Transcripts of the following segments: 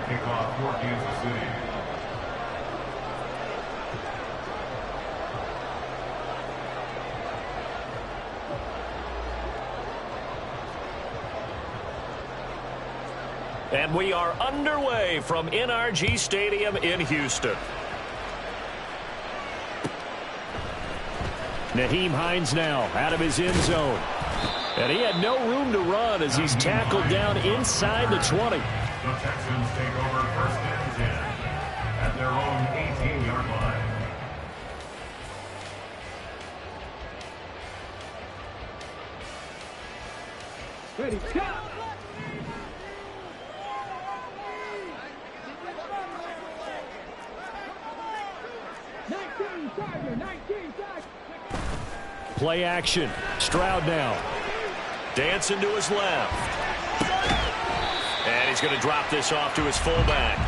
kickoff for Kansas City. And we are underway from NRG Stadium in Houston. Nyheim Hines now out of his end zone. And he had no room to run as he's tackled down inside the 20. The Texans take over first and 10 at their own 18-yard line. Ready, go! Play action. Stroud now. Dancing to his left. And he's going to drop this off to his fullback.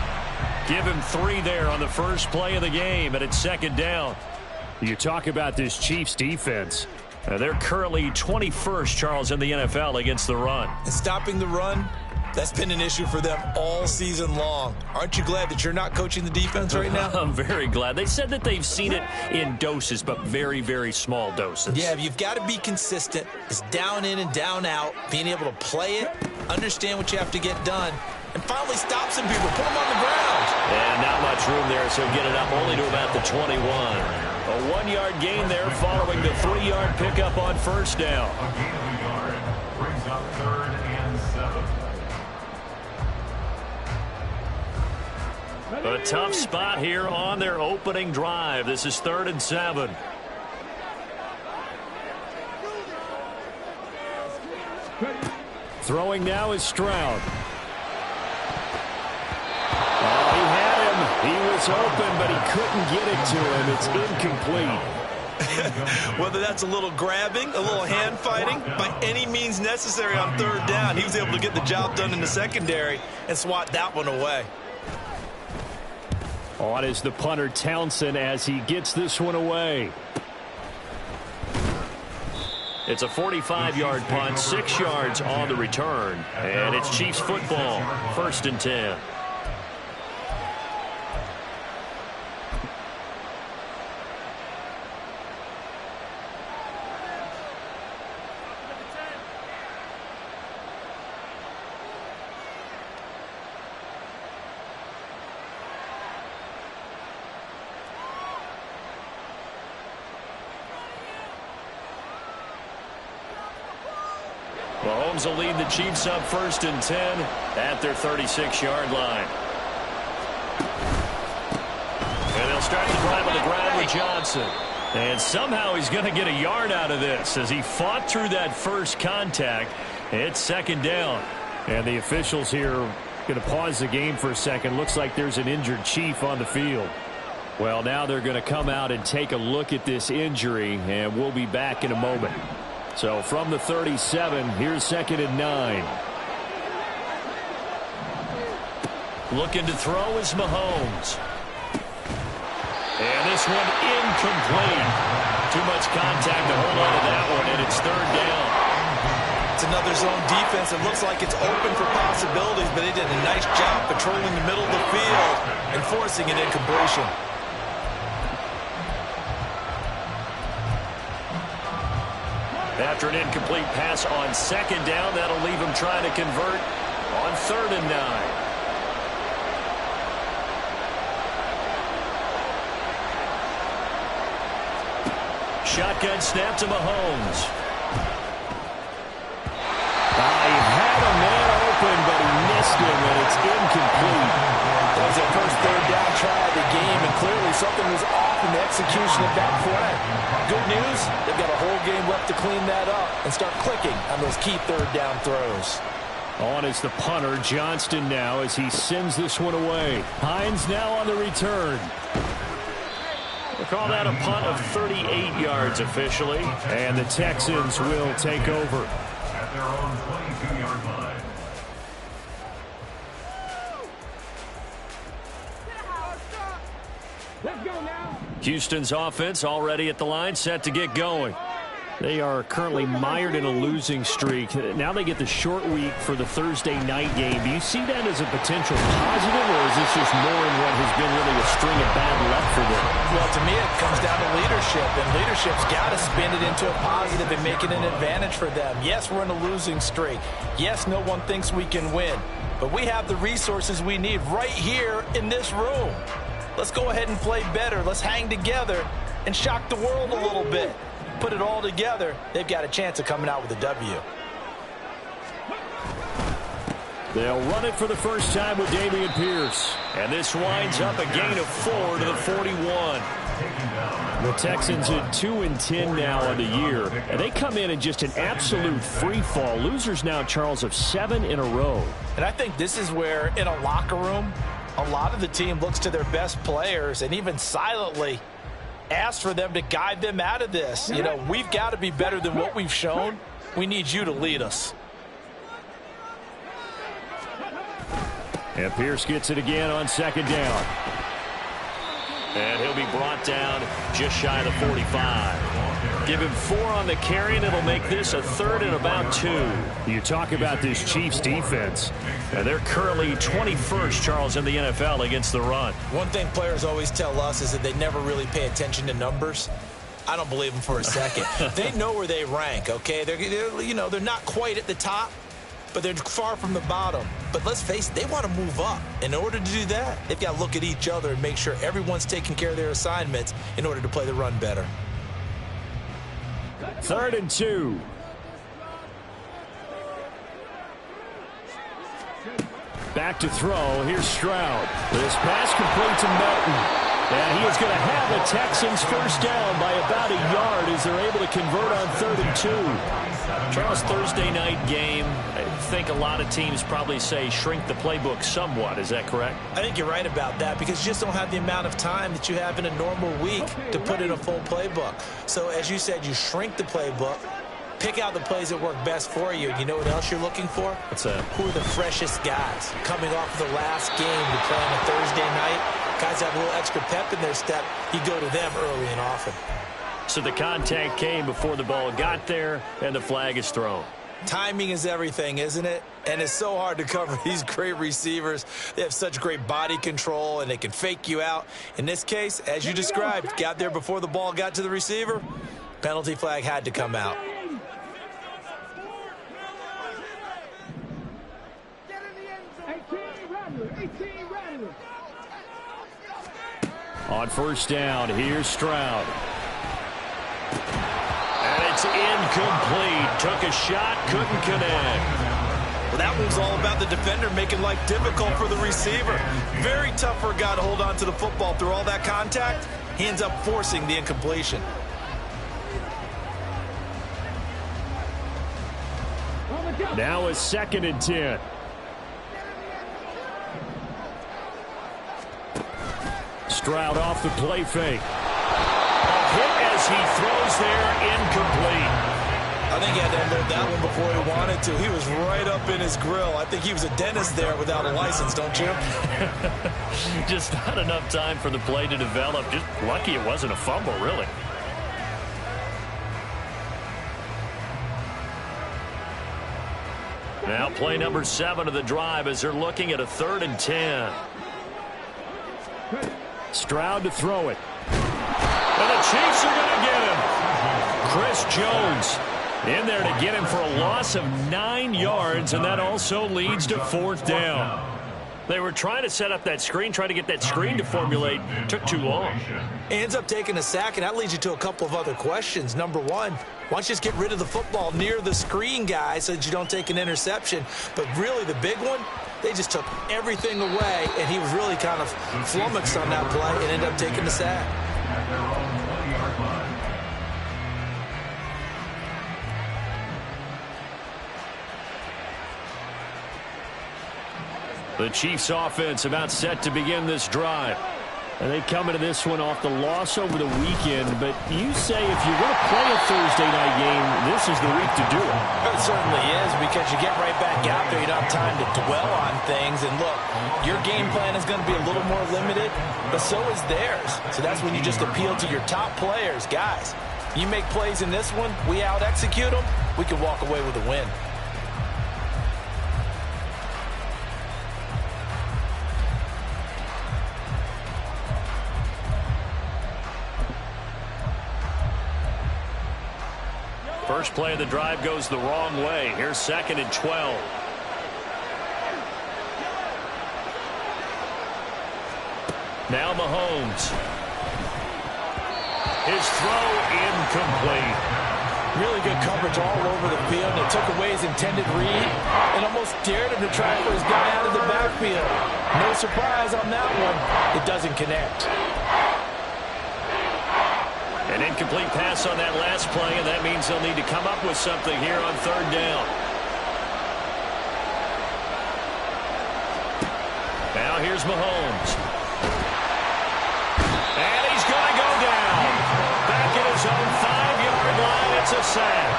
Give him 3 there on the first play of the game, and it's second down. You talk about this Chiefs defense. They're currently 21st, Charles, in the NFL against the run. And stopping the run, that's been an issue for them all season long. Aren't you glad that you're not coaching the defense right now? I'm very glad. They said that they've seen it in doses, but very, very small doses. Yeah, you've got to be consistent. It's down in and down out, being able to play it, understand what you have to get done, and finally stop some people, put them on the ground. And not much room there, so get it up only to about the 21. A 1-yard gain there following the 3-yard pickup on first down. A gain of a yard brings up 3rd and 7. A tough spot here on their opening drive. This is 3rd and 7. Throwing now is Stroud. Oh, he had him. He was open, but he couldn't get it to him. It's incomplete. Whether that's a little grabbing, a little hand fighting, by any means necessary on 3rd down, he was able to get the job done in the secondary and swat that one away. On is the punter Townsend as he gets this one away. It's a 45-yard punt, 6 yards on the return. And it's Chiefs football, 1st and 10. Mahomes will lead the Chiefs up 1st and 10 at their 36-yard line. And they'll start the drive on the ground with Johnson. And somehow he's going to get a yard out of this as he fought through that first contact. It's 2nd down. And the officials here are going to pause the game for a second. Looks like there's an injured Chief on the field. Well, now they're going to come out and take a look at this injury, and we'll be back in a moment. So from the 37, here's 2nd and 9. Looking to throw is Mahomes. And this one incomplete. Too much contact to hold on to that one, and it's 3rd down. It's another zone defense. It looks like it's open for possibilities, but they did a nice job patrolling the middle of the field and forcing an incompletion. After an incomplete pass on 2nd down, that'll leave him trying to convert on 3rd and 9. Shotgun snap to Mahomes. He had a man open, but he missed him, and it's incomplete. That was their first 3rd down try of the game, and clearly something was off in the execution of that play. Good news, they've got a whole game left to clean that up and start clicking on those key 3rd down throws. On is the punter, Johnston now, as he sends this one away. Hines now on the return. We'll call that a punt of 38 yards officially. And the Texans will take over. At their own 22-yard line. Let's go now. Houston's offense already at the line, set to get going. They are currently mired in a losing streak. Now they get the short week for the Thursday night game. Do you see that as a potential positive, or is this just more in what has been really a string of bad luck for them? Well, to me, it comes down to leadership, and leadership's got to spin it into a positive and make it an advantage for them. Yes, we're in a losing streak. Yes, no one thinks we can win, but we have the resources we need right here in this room. Let's go ahead and play better. Let's hang together and shock the world a little bit. Put it all together, they've got a chance of coming out with a W. They'll run it for the first time with Dameon Pierce. And this winds up a gain of 4 to the 41. The Texans at 2-10 now on the year. And they come in just an absolute free fall. Losers now, Charles, of 7 in a row. And I think this is where, in a locker room, a lot of the team looks to their best players and even silently ask for them to guide them out of this. You know, we've got to be better than what we've shown. We need you to lead us. And Pierce gets it again on second down. And he'll be brought down just shy of the 45. Give him 4 on the carry, and it'll make this a 3rd and about 2. You talk about this Chiefs defense, and they're currently 21st, Charles, in the NFL against the run. One thing players always tell us is that they never really pay attention to numbers. I don't believe them for a second. They know where they rank, okay? They're not quite at the top, but they're far from the bottom. But let's face it, they want to move up. In order to do that, they've got to look at each other and make sure everyone's taking care of their assignments in order to play the run better. 3rd and 2. Back to throw. Here's Stroud. This pass complete to Melton. And he is going to have the Texans first down by about a yard as they're able to convert on 3rd and 2. Charles, Thursday night game, I think a lot of teams probably say shrink the playbook somewhat. Is that correct? I think you're right about that because you just don't have the amount of time that you have in a normal week to put in a full playbook. So as you said, you shrink the playbook, pick out the plays that work best for you. You know what else you're looking for? What's that? Who are the freshest guys coming off the last game to play on a Thursday night? Guys have a little extra pep in their step. You go to them early and often. So the contact came before the ball got there, and the flag is thrown. Timing is everything, isn't it? And it's so hard to cover these great receivers. They have such great body control, and they can fake you out. In this case, as you described, got there before the ball got to the receiver. Penalty flag had to come out. On first down, here's Stroud. And it's incomplete. Took a shot, couldn't connect. Well, that one's all about the defender making life difficult for the receiver. Very tough for a guy to hold on to the football through all that contact. He ends up forcing the incompletion. Now a 2nd and 10. Stroud off the play fake. A hit as he throws there, incomplete. I think he had to unload that one before he wanted to. He was right up in his grill. I think he was a dentist there without a license, don't you? Just not enough time for the play to develop. Just lucky it wasn't a fumble, really. Now play number 7 of the drive as they're looking at a 3rd and 10. Stroud to throw it. And the Chiefs are going to get him. Chris Jones in there to get him for a loss of 9 yards, and that also leads to 4th down. They were trying to set up that screen, trying to get that screen to formulate. Took too long. Ends up taking a sack, and that leads you to a couple of other questions. Number one, why don't you just get rid of the football near the screen guy so that you don't take an interception? But really the big one, they just took everything away, and he was really kind of flummoxed on that play and ended up taking the sack. The Chiefs offense about set to begin this drive. And they come into this one off the loss over the weekend. But you say if you're going to play a Thursday night game, this is the week to do it. It certainly is, because you get right back out there. You don't have time to dwell on things. And look, your game plan is going to be a little more limited, but so is theirs. So that's when you just appeal to your top players. Guys, You make plays in this one, we out-execute them, we can walk away with a win. First play of the drive goes the wrong way. Here's 2nd and 12. Now Mahomes. His throw incomplete. Really good coverage all over the field. It took away his intended read and almost dared him to try for his guy out of the backfield. No surprise on that one. It doesn't connect. An incomplete pass on that last play, and that means they'll need to come up with something here on 3rd down. Now here's Mahomes. And he's going to go down. Back at his own 5-yard line, it's a sack.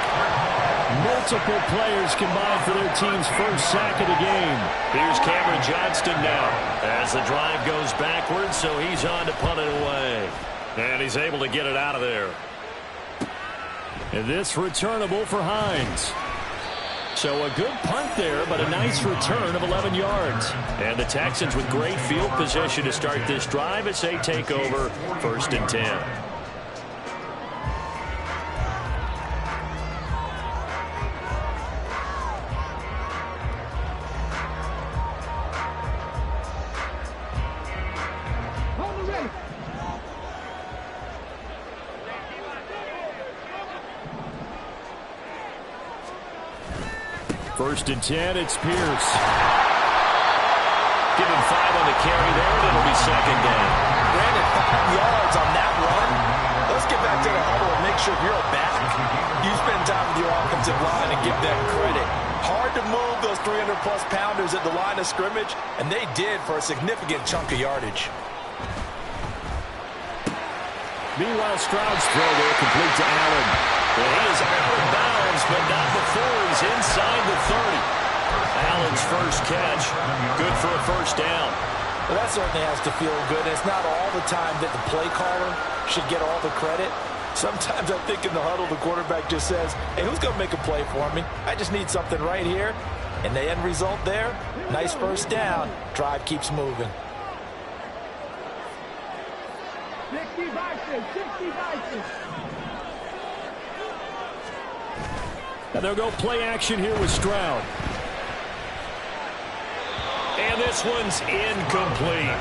Multiple players combined for their team's first sack of the game. Here's Cameron Johnston now as the drive goes backwards, so he's on to punt it away. And he's able to get it out of there. And this returnable for Hines. So a good punt there, but a nice return of 11 yards. And the Texans with great field position to start this drive as they take over 1st and 10. First and 10, it's Pierce. Give him 5 on the carry there, and it'll be 2nd down. Brandon, 5 yards on that run. Let's get back to the huddle and make sure you're back. You spend time with your offensive line and give them credit. Hard to move those 300-plus pounders at the line of scrimmage, and they did for a significant chunk of yardage. Meanwhile, Stroud's throw there complete to Allen. Well, he is out of bounds, but not before he's inside the 30. Allen's first catch, good for a 1st down. Well, that certainly has to feel good. It's not all the time that the play caller should get all the credit. Sometimes I think in the huddle, the quarterback just says, hey, who's going to make a play for me? I just need something right here. And the end result there, nice 1st down. Drive keeps moving. 60 boxes, 60 boxes. And they'll go play action here with Stroud. And this one's incomplete.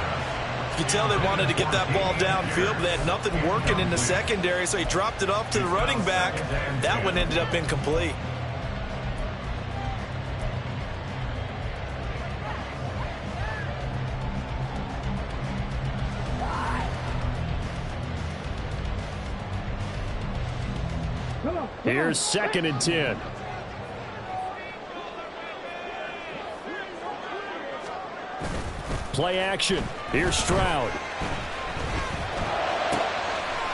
You can tell they wanted to get that ball downfield, but they had nothing working in the secondary, so he dropped it off to the running back. That one ended up incomplete. Here's 2nd and 10. Play action. Here's Stroud.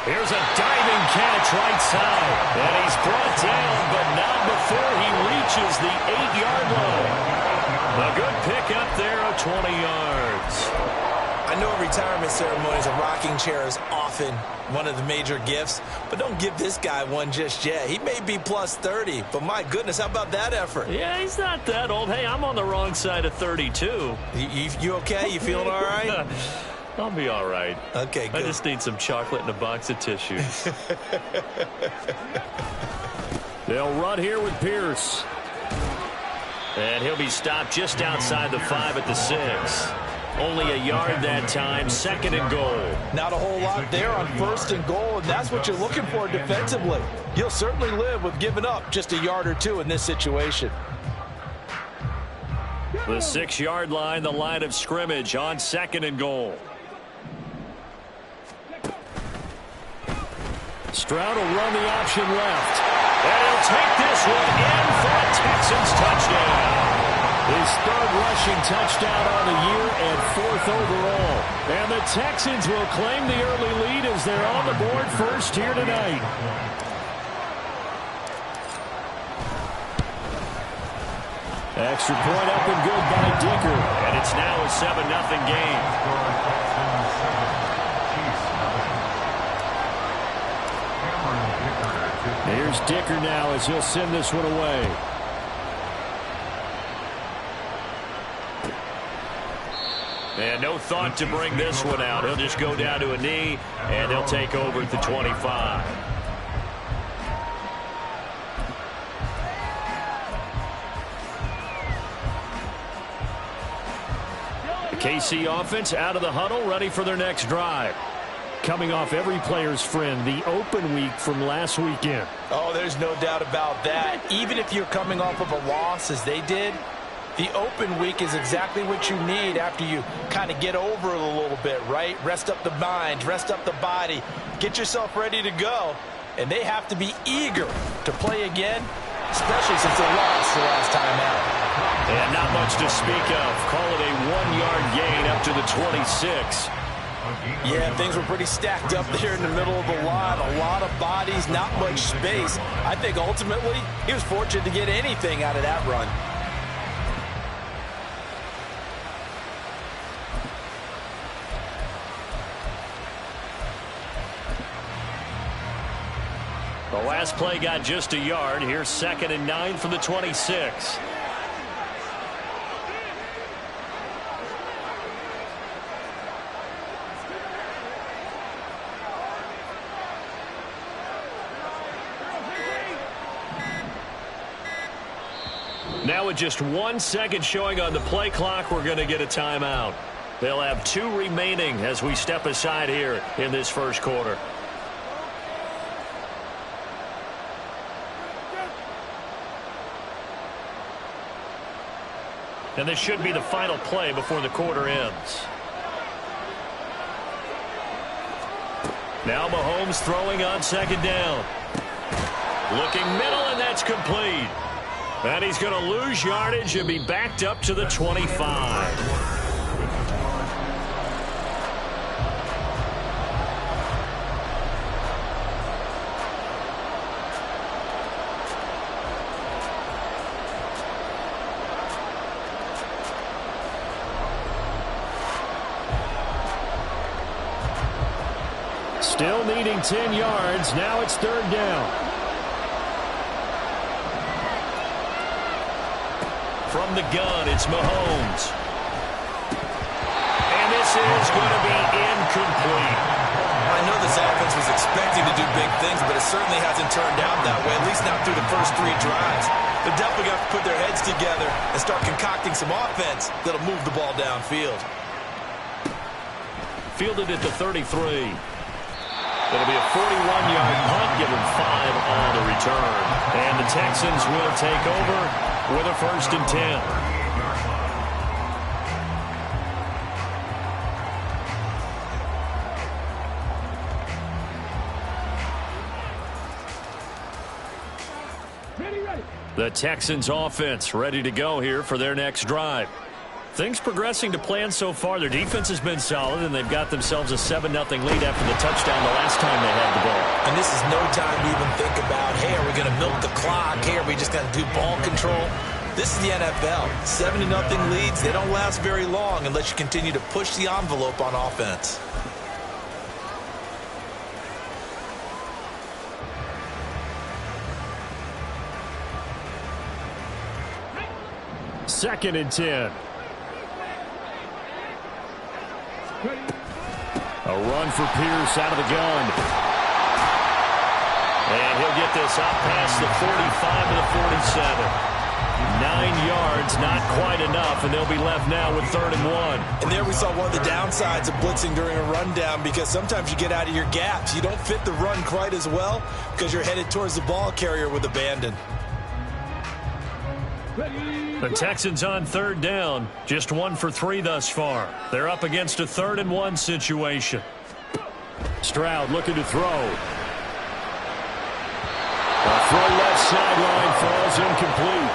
Here's a diving catch right side. And he's brought down, but not before he reaches the 8-yard line. A good pickup there of 20 yards. I know at retirement ceremonies, a rocking chair is often one of the major gifts, but don't give this guy one just yet. He may be plus 30, but my goodness, how about that effort? Yeah, he's not that old. Hey, I'm on the wrong side of 32. You okay? You feeling all right? I'll be all right. Okay, good. I just need some chocolate and a box of tissues. They'll run here with Pierce. And he'll be stopped just outside the 5 at the 6. Only a yard that time, 2nd and goal. Not a whole lot there on 1st and goal, and that's what you're looking for defensively. You'll certainly live with giving up just a yard or two in this situation. The 6-yard line, the line of scrimmage on 2nd and goal. Stroud will run the option left. And he'll take this one in for a Texans touchdown. His 3rd rushing touchdown on the year and 4th overall. And the Texans will claim the early lead as they're on the board first here tonight. Extra point up and good by Dicker. And it's now a 7-0 game. Here's Dicker now as he'll send this one away. And no thought to bring this one out. He'll just go down to a knee, and they'll take over at the 25. The KC offense out of the huddle, ready for their next drive. Coming off every player's friend, the open week from last weekend. Oh, there's no doubt about that. Even if you're coming off of a loss as they did, the open week is exactly what you need after you kind of get over it a little bit, right? Rest up the mind, rest up the body, get yourself ready to go. And they have to be eager to play again, especially since they lost the last time out. And not much to speak of. Call it a 1-yard gain up to the 26. Yeah, things were pretty stacked up there in the middle of the line. A lot of bodies, not much space. I think ultimately he was fortunate to get anything out of that run. The last play got just a yard. Here's 2nd and 9 from the 26. Now with just 1 second showing on the play clock, we're going to get a timeout. They'll have 2 remaining as we step aside here in this first quarter. And this should be the final play before the quarter ends. Now Mahomes throwing on 2nd down. Looking middle, and that's complete. And he's going to lose yardage and be backed up to the 25. Still needing 10 yards. Now it's 3rd down. From the gun, it's Mahomes. And this is going to be incomplete. I know this offense was expecting to do big things, but it certainly hasn't turned out that way, at least not through the first 3 drives. They're definitely going to have to put their heads together and start concocting some offense that'll move the ball downfield. Fielded at the 33. It'll be a 41-yard punt, give him 5 on the return. And the Texans will take over with a 1st and 10. Ready. The Texans offense ready to go here for their next drive. Things progressing to plan so far. Their defense has been solid, and they've got themselves a 7-0 lead after the touchdown the last time they had the ball. And this is no time to even think about, hey, are we going to milk the clock? Hey, are we just going to do ball control? This is the NFL. 7-0 leads, they don't last very long unless you continue to push the envelope on offense. Second and 10. A run for Pierce out of the gun. And he'll get this out past the 45 to the 47. 9 yards, not quite enough, and they'll be left now with 3rd and 1. And there we saw one of the downsides of blitzing during a rundown, because sometimes you get out of your gaps. You don't fit the run quite as well because you're headed towards the ball carrier with abandon. The Texans on 3rd down, just 1 for 3 thus far. They're up against a 3rd and 1 situation. Stroud looking to throw. A throw left sideline falls incomplete.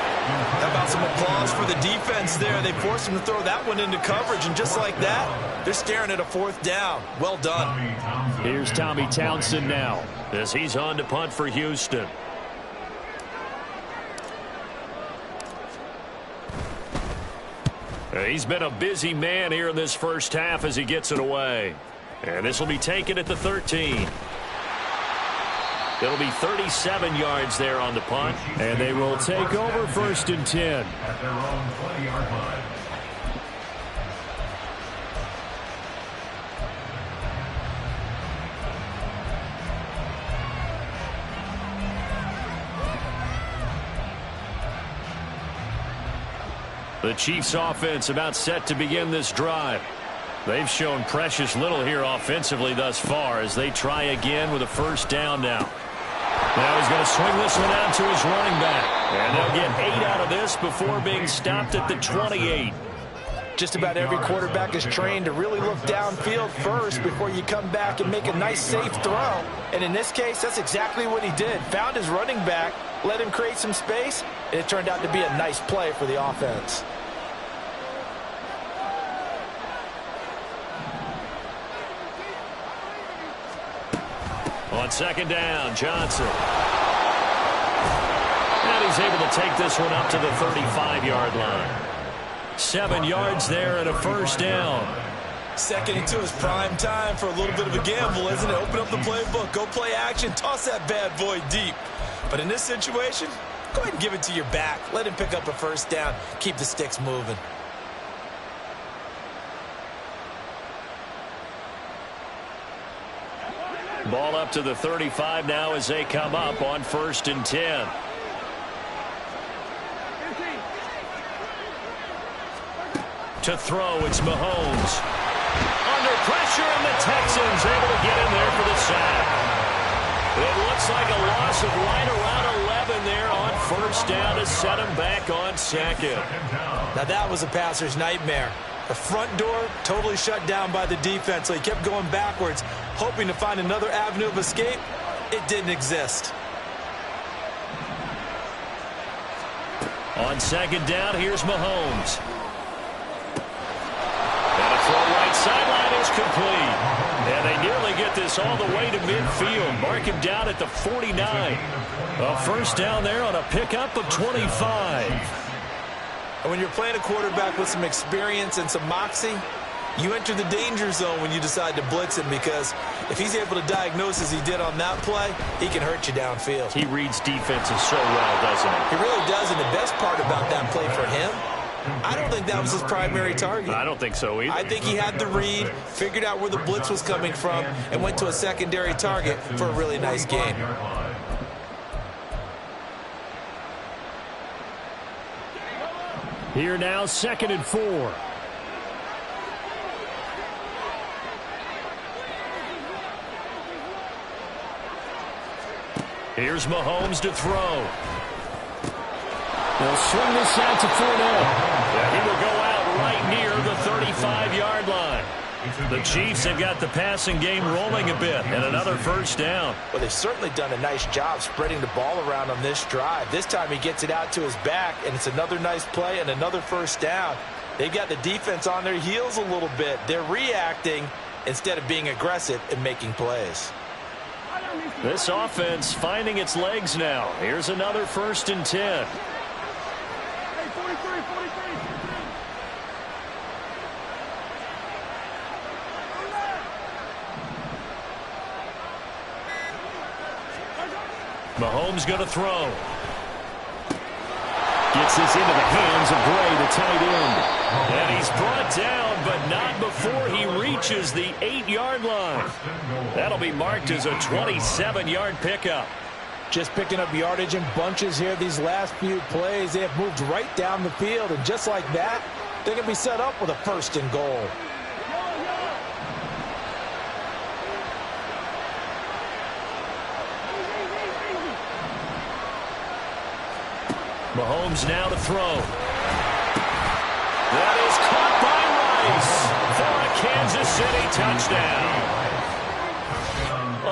How about some applause for the defense there? They forced him to throw that one into coverage, and just like that, they're staring at a 4th down. Well done. Here's Tommy Townsend now as he's on to punt for Houston. He's been a busy man here in this first half as he gets it away. And this will be taken at the 13. It'll be 37 yards there on the punt. And they will take over 1st and 10. At their own 20-yard line. The Chiefs offense about set to begin this drive. They've shown precious little here offensively thus far as they try again with a 1st down now. Now he's going to swing this one out to his running back. And they'll get 8 out of this before being stopped at the 28. Just about every quarterback is trained to really look downfield first before you come back and make a nice, safe throw. And in this case, that's exactly what he did. Found his running back, let him create some space, and it turned out to be a nice play for the offense. On 2nd down, Johnson. And he's able to take this one up to the 35-yard line. 7 yards there and a 1st down. 2nd and 2 is prime time for a little bit of a gamble, isn't it? Open up the playbook, go play action, toss that bad boy deep. But in this situation, go ahead and give it to your back. Let him pick up a 1st down. Keep the sticks moving. Ball up to the 35 now as they come up on 1st and 10. To throw, it's Mahomes. Under pressure, and the Texans able to get in there for the sack. It looks like a loss of right around 11 there on 1st down to set him back on 2nd. Now that was a passer's nightmare. The front door totally shut down by the defense, so he kept going backwards, hoping to find another avenue of escape. It didn't exist. On 2nd down, here's Mahomes. And a throw right sideline is complete. And they nearly get this all the way to midfield. Mark him down at the 49. A 1st down there on a pickup of 25. And when you're playing a quarterback with some experience and some moxie, you enter the danger zone when you decide to blitz him, because if he's able to diagnose as he did on that play, he can hurt you downfield. He reads defenses so well, doesn't he? He really does, and the best part about that play for him, I don't think that was his primary target. I don't think so either. I think he had the read, figured out where the blitz was coming from, and went to a secondary target for a really nice game. Here now, 2nd and 4. Here's Mahomes to throw. They'll swing this out to Fournette. Yeah, he will go out right near the 35-yard line. The Chiefs have got the passing game rolling a bit, and another 1st down. Well, they've certainly done a nice job spreading the ball around on this drive. This time he gets it out to his back, and it's another nice play and another 1st down. They've got the defense on their heels a little bit. They're reacting instead of being aggressive and making plays. This offense finding its legs now. Here's another 1st and 10. Mahomes going to throw. Gets this into the hands of Gray, the tight end. And he's brought down, but not before he reaches the 8-yard line. That'll be marked as a 27-yard pickup. Just picking up yardage in bunches here these last few plays. They have moved right down the field, and just like that, they're going to be set up with a 1st and goal. Mahomes now to throw. That is caught by Rice for a Kansas City touchdown.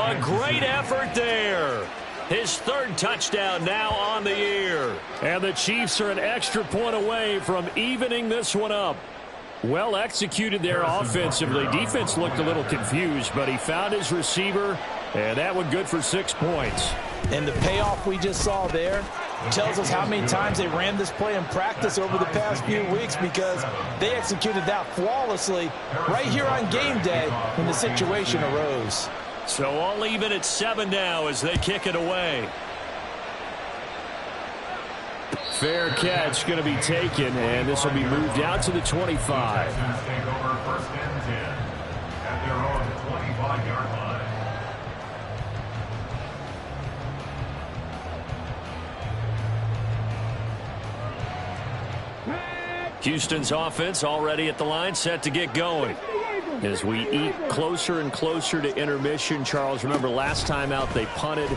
A great effort there. His 3rd touchdown now on the year. And the Chiefs are an extra point away from evening this one up. Well executed there offensively. Defense looked a little confused, but he found his receiver, and that one good for 6 points. And the payoff we just saw there tells us how many times they ran this play in practice over the past few weeks, because they executed that flawlessly right here on game day when the situation arose. So all even at 7 now as they kick it away. Fair catch going to be taken, and this will be moved out to the 25. Texans take over first and 10 at their own 25-yard line. Houston's offense already at the line, set to get going. As we eat closer and closer to intermission, Charles, remember last time out they punted.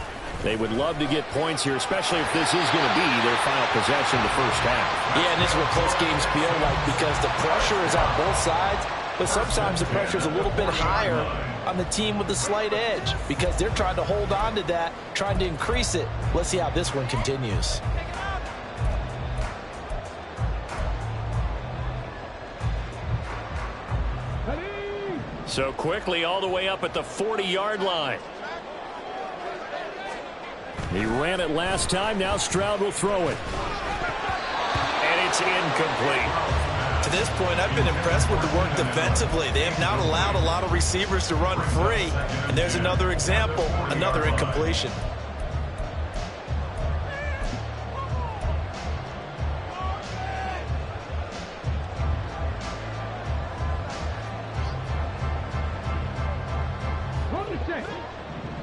They would love to get points here, especially if this is going to be their final possession of the first half. Yeah, and this is what close games feel like because the pressure is on both sides, but sometimes the pressure is a little bit higher on the team with the slight edge because they're trying to hold on to that, trying to increase it. Let's see how this one continues. So quickly all the way up at the 40-yard line. He ran it last time. Now Stroud will throw it. And it's incomplete. To this point, I've been impressed with the work defensively. They have not allowed a lot of receivers to run free. And there's another example, another incompletion.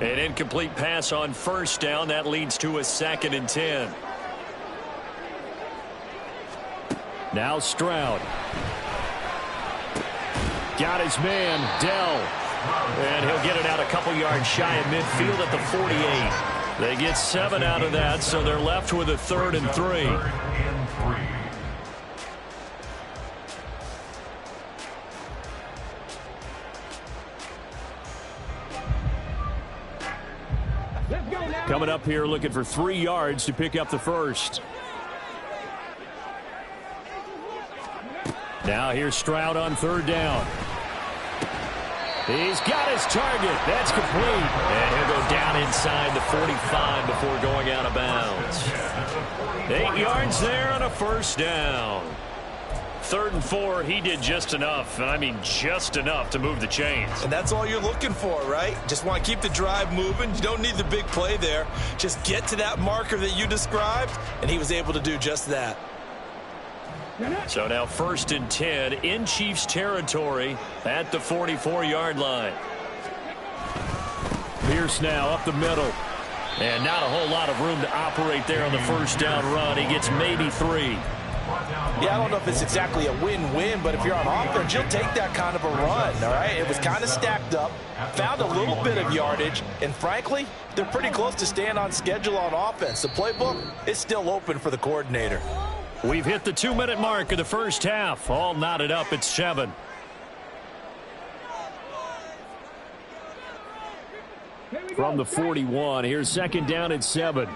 An incomplete pass on first down. That leads to a 2nd and 10. Now Stroud. Got his man, Dell. And he'll get it out a couple yards shy of midfield at the 48. They get 7 out of that, so they're left with a 3rd and 3. Coming up here looking for 3 yards to pick up the first. Now here's Stroud on 3rd down. He's got his target. That's complete. And he'll go down inside the 45 before going out of bounds. 8 yards there on a first down. 3rd and 4, he did just enough. I mean, just enough to move the chains. And that's all you're looking for, right? Just want to keep the drive moving. You don't need the big play there. Just get to that marker that you described, and he was able to do just that. So now 1st and 10 in Chiefs territory at the 44-yard line. Pierce now up the middle. And not a whole lot of room to operate there on the first down run. He gets maybe 3. Yeah, I don't know if it's exactly a win-win, but if you're on offense, you'll take that kind of a run, all right? It was kind of stacked up, found a little bit of yardage, and frankly, they're pretty close to staying on schedule on offense. The playbook is still open for the coordinator. We've hit the 2-minute mark of the first half. All knotted up at 7. From the 41, here's 2nd down and 7.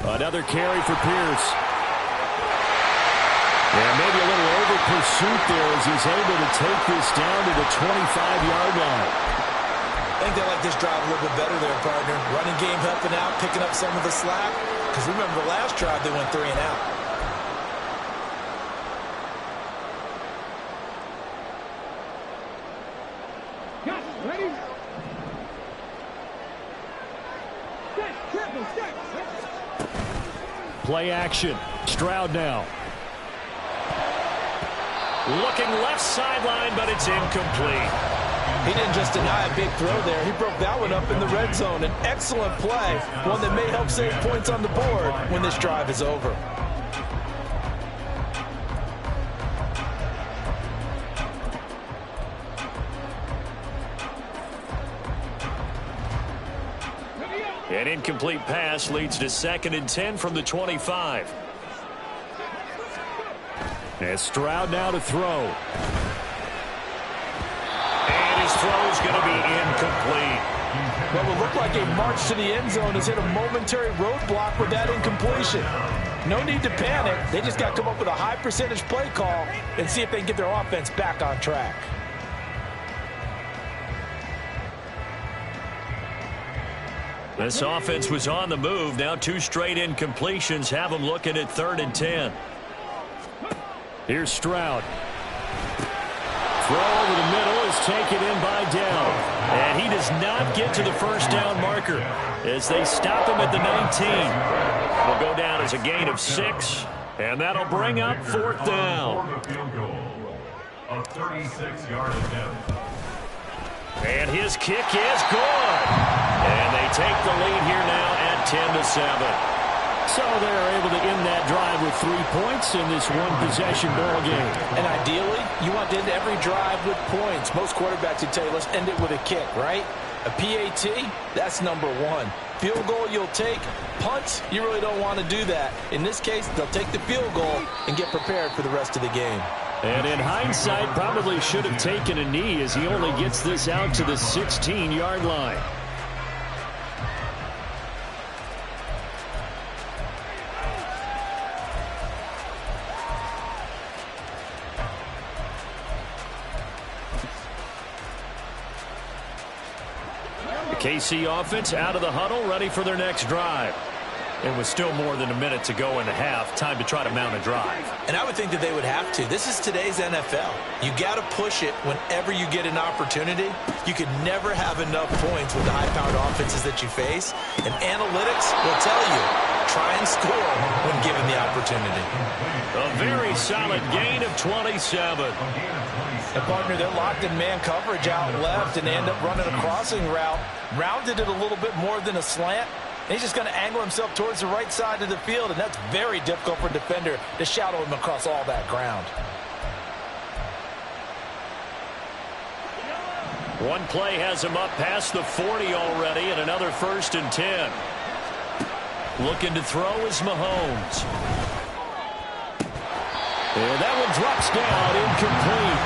Another carry for Pierce. And maybe a little over pursuit there as he's able to take this down to the 25-yard line. I think they like this drive a little bit better there, partner. Running game helping out, picking up some of the slack. Because remember the last drive, they went 3 and out. Ready? Set, triple, set. Play action. Stroud now. Looking left sideline, but it's incomplete. He didn't just deny a big throw there. He broke that one up in the red zone. An excellent play, one that may help save points on the board when this drive is over. An incomplete pass leads to 2nd and 10 from the 25. And Stroud now to throw. And his throw's going to be incomplete. What will look like a march to the end zone has hit a momentary roadblock with that incompletion. No need to panic. They just got to come up with a high percentage play call and see if they can get their offense back on track. This offense was on the move. Now 2 straight incompletions have them looking at 3rd and 10. Here's Stroud. throw over the middle is taken in by Dell. And he does not get to the first down marker as they stop him at the 19. It'll go down as a gain of 6, and that'll bring up 4th down. A 36-yard attempt. And his kick is good. And they take the lead here now at 10-7. So they're able to end that drive with 3 points in this one-possession ball game. And ideally, you want to end every drive with points. Most quarterbacks would tell you, let's end it with a kick, right? A PAT, that's number 1. Field goal you'll take. Punts, you really don't want to do that. In this case, they'll take the field goal and get prepared for the rest of the game. And in hindsight, probably should have taken a knee as he only gets this out to the 16-yard line. KC offense out of the huddle, ready for their next drive. And with still more than a minute to go in the half, time to try to mount a drive. And I would think that they would have to. This is today's NFL. You got to push it whenever you get an opportunity. You could never have enough points with the high-powered offenses that you face. And analytics will tell you, try and score when given the opportunity. A very solid gain of 27. And partner, they're locked in man coverage out left, and they end up running a crossing route. Rounded it a little bit more than a slant. And he's just going to angle himself towards the right side of the field, and that's very difficult for a defender to shadow him across all that ground. One play has him up past the 40 already, and another 1st and 10. Looking to throw is Mahomes. And that one drops down, incomplete.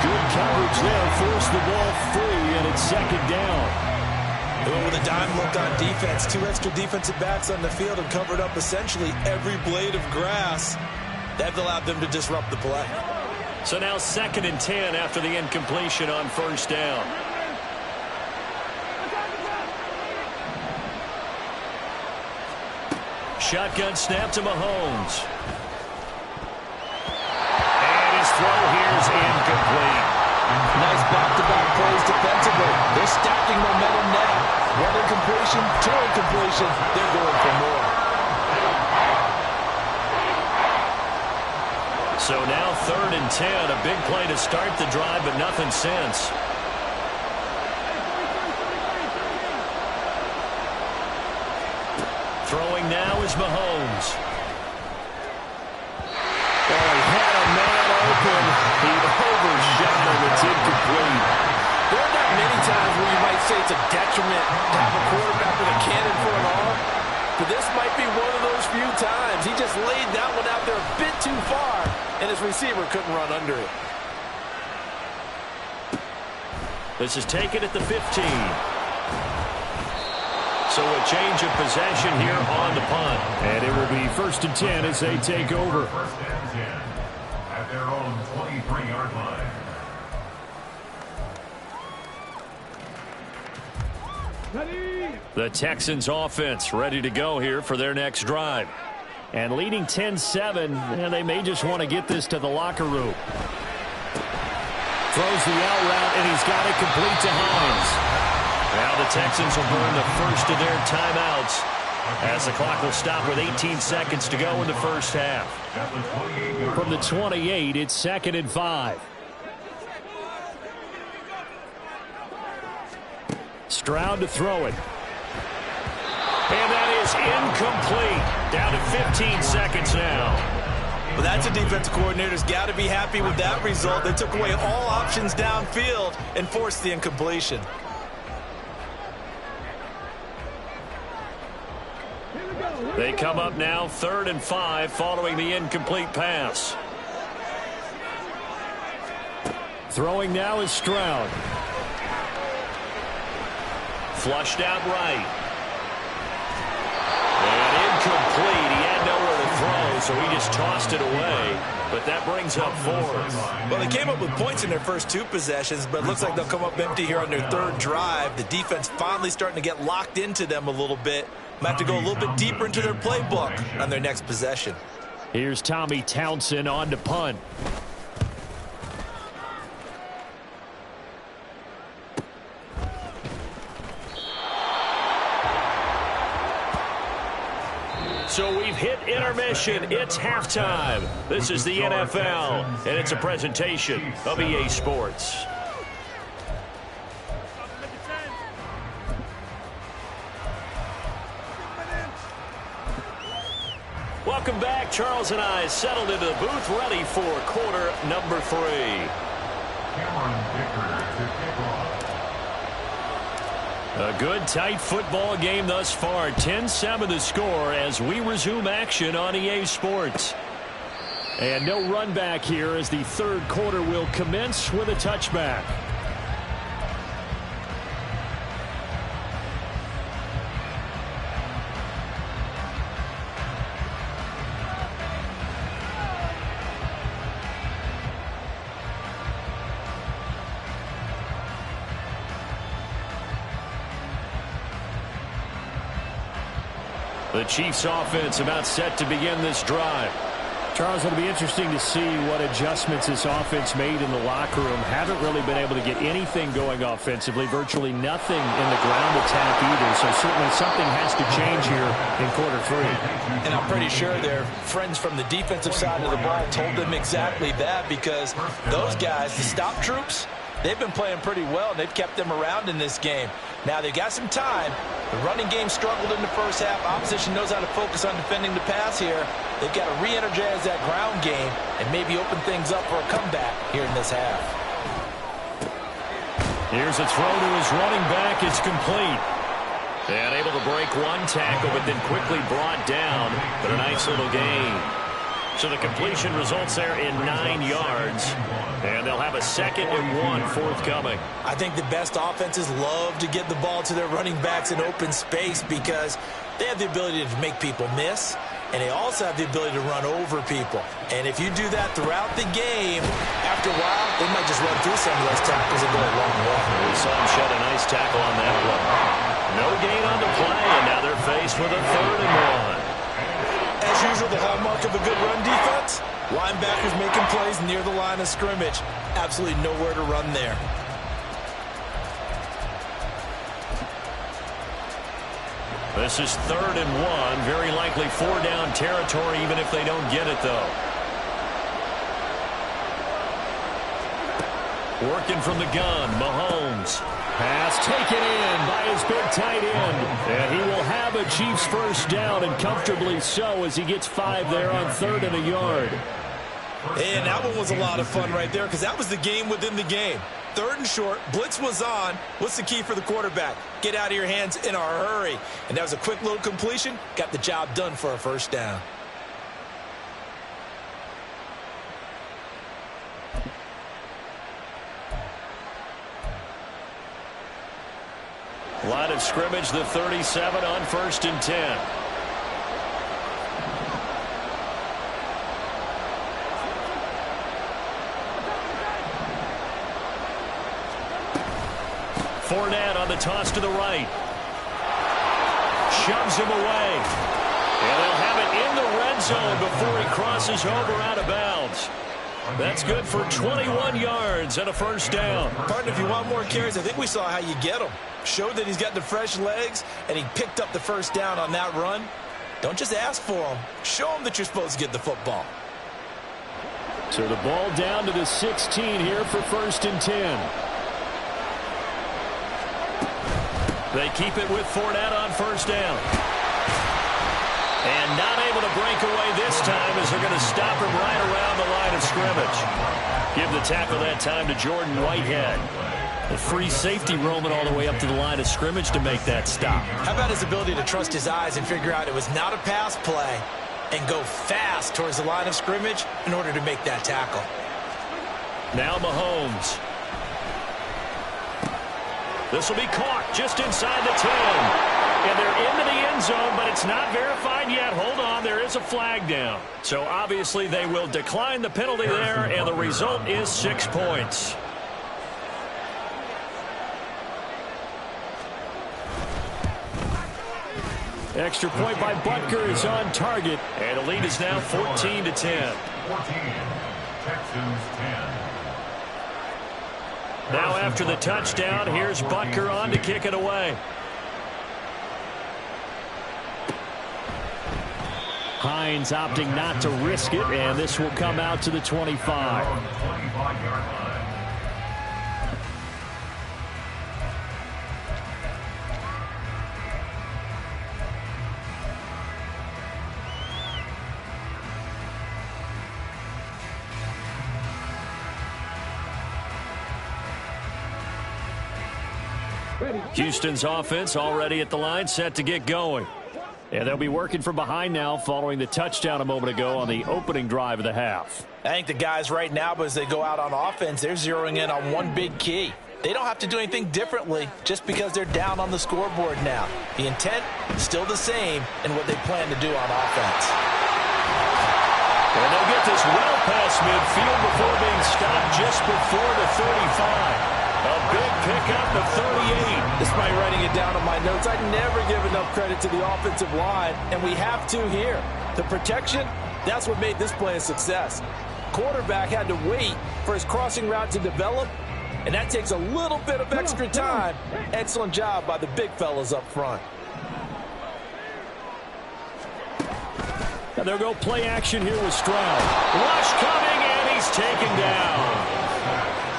Good coverage there, forced the ball free, and it's 2nd down. They went with a dime look on defense. 2 extra defensive backs on the field and covered up essentially every blade of grass. That allowed them to disrupt the play. So now 2nd and 10 after the incompletion on 1st down. Shotgun snap to Mahomes. And his throw here is incomplete. Nice back-to-back plays defensively. They're stacking momentum now. 1 incompletion, 2 incompletion. They're going for more. So now 3rd and 10. A big play to start the drive, but nothing since. Throwing now is Mahomes. Oh, he had a man open. He overshot him. It's incomplete. There are not many times where you might say it's a detriment to have a quarterback with a cannon for an arm. But this might be one of those few times. He just laid that one out there a bit too far, and his receiver couldn't run under it. This is taken at the 15. So a change of possession here on the punt. And it will be 1st and 10 as they take over. 1st and 10 at their own 23-yard line. The Texans offense ready to go here for their next drive. And leading 10-7, and they may just want to get this to the locker room. Throws the out route, and he's got it complete to Hines. Now the Texans will burn the first of their timeouts as the clock will stop with 18 seconds to go in the first half. From the 28, it's 2nd and 5. Stroud to throw it. And that is incomplete. Down to 15 seconds now. Well, that's a defensive coordinator's got to be happy with that result. They took away all options downfield and forced the incompletion. They come up now 3rd and 5 following the incomplete pass. Throwing now is Stroud. Flushed out right. And incomplete. He had nowhere to throw, so he just tossed it away. But that brings up 4th. Well, they came up with points in their first 2 possessions, but it looks like they'll come up empty here on their 3rd drive. The defense finally starting to get locked into them a little bit. Might have to go a little bit deeper into their playbook on their next possession. Here's Tommy Townsend on to punt. So we've hit intermission. It's halftime. This is the NFL, and it's a presentation of EA Sports. Welcome back. Charles and I settled into the booth, ready for quarter number 3. Cameron Dicker to kick off. A good, tight football game thus far. 10-7 the score as we resume action on EA Sports. And no run back here as the third quarter will commence with a touchback. The Chiefs offense about set to begin this drive. Charles, it'll be interesting to see what adjustments this offense made in the locker room. Haven't really been able to get anything going offensively. Virtually nothing in the ground attack either. So certainly something has to change here in quarter 3. And I'm pretty sure their friends from the defensive side of the ball told them exactly that, because those guys, the stop troops, they've been playing pretty well, and they've kept them around in this game. Now, they've got some time. The running game struggled in the first half. Opposition knows how to focus on defending the pass here. They've got to re-energize that ground game and maybe open things up for a comeback here in this half. Here's a throw to his running back. It's complete. And able to break one tackle, but then quickly brought down. But a nice little gain. So the completion results there in 9 yards. And they'll have a 2nd and 1 forthcoming. I think the best offenses love to get the ball to their running backs in open space because they have the ability to make people miss, and they also have the ability to run over people. And if you do that throughout the game, after a while, they might just run through some of those tackles and go a long way. We saw him shed a nice tackle on that one. No gain on the play, and now they're faced with a 3rd and 1. As usual, the hallmark of a good run defense, linebackers making plays near the line of scrimmage. Absolutely nowhere to run there. This is 3rd and 1. Very likely 4-down territory, even if they don't get it, though. Working from the gun, Mahomes. Pass taken in by his big tight end. And he will have a Chiefs first down, and comfortably so, as he gets 5 there on 3rd and a yard. And that one was a lot of fun right there, because that was the game within the game. 3rd and short, blitz was on. What's the key for the quarterback? Get out of your hands in a hurry. And that was a quick little completion. Got the job done for a first down. Line of scrimmage, the 37 on 1st and 10. Fournette on the toss to the right. Shoves him away. And they'll have it in the red zone before he crosses over out of bounds. That's good for 21 yards and a first down. Partner, if you want more carries, I think we saw how you get them. Showed that he's got the fresh legs, and he picked up the first down on that run. Don't just ask for him. Show him that you're supposed to get the football. So the ball down to the 16 here for 1st and 10. They keep it with Fournette on first down. And not able to break away this time as they're going to stop him right around the line of scrimmage. Give the tackle that time to Jordan Whitehead. The free safety roaming all the way up to the line of scrimmage to make that stop. How about his ability to trust his eyes and figure out it was not a pass play and go fast towards the line of scrimmage in order to make that tackle. Now Mahomes. This will be caught just inside the 10. And they're into the end zone, but it's not verified yet. Hold on, there is a flag down. So obviously they will decline the penalty there, and the result is 6 points. Extra point by Butker is on target, and the lead is now 14-10. 14, Texans 10. Now after the touchdown, here's Butker on to kick it away. Hines opting not to risk it, and this will come out to the 25. 25-yard line. Houston's offense already at the line, set to get going. And they'll be working from behind now following the touchdown a moment ago on the opening drive of the half. I think the guys right now, as they go out on offense, they're zeroing in on one big key. They don't have to do anything differently just because they're down on the scoreboard now. The intent still the same in what they plan to do on offense. And they'll get this well past midfield before being stopped just before the 35. A big pickup of 38. Despite writing it down on my notes, I never give enough credit to the offensive line, and we have to here. The protection, that's what made this play a success. Quarterback had to wait for his crossing route to develop, and that takes a little bit of extra time. Excellent job by the big fellas up front. And they'll go play action here with Stroud. Rush coming, and he's taken down.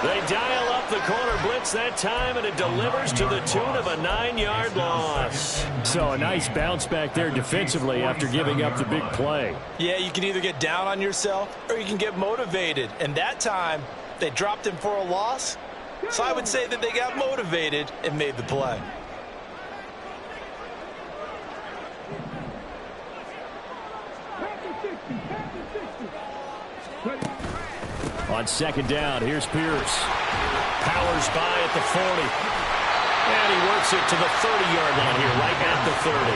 They dial up the corner blitz that time, and it delivers to the tune of a 9-yard loss. So a nice bounce back there defensively after giving up the big play. Yeah, you can either get down on yourself or you can get motivated. And that time, they dropped him for a loss. So I would say that they got motivated and made the play. On second down, here's Pierce. Powers by at the 40. And he works it to the 30-yard line here, right at the 30.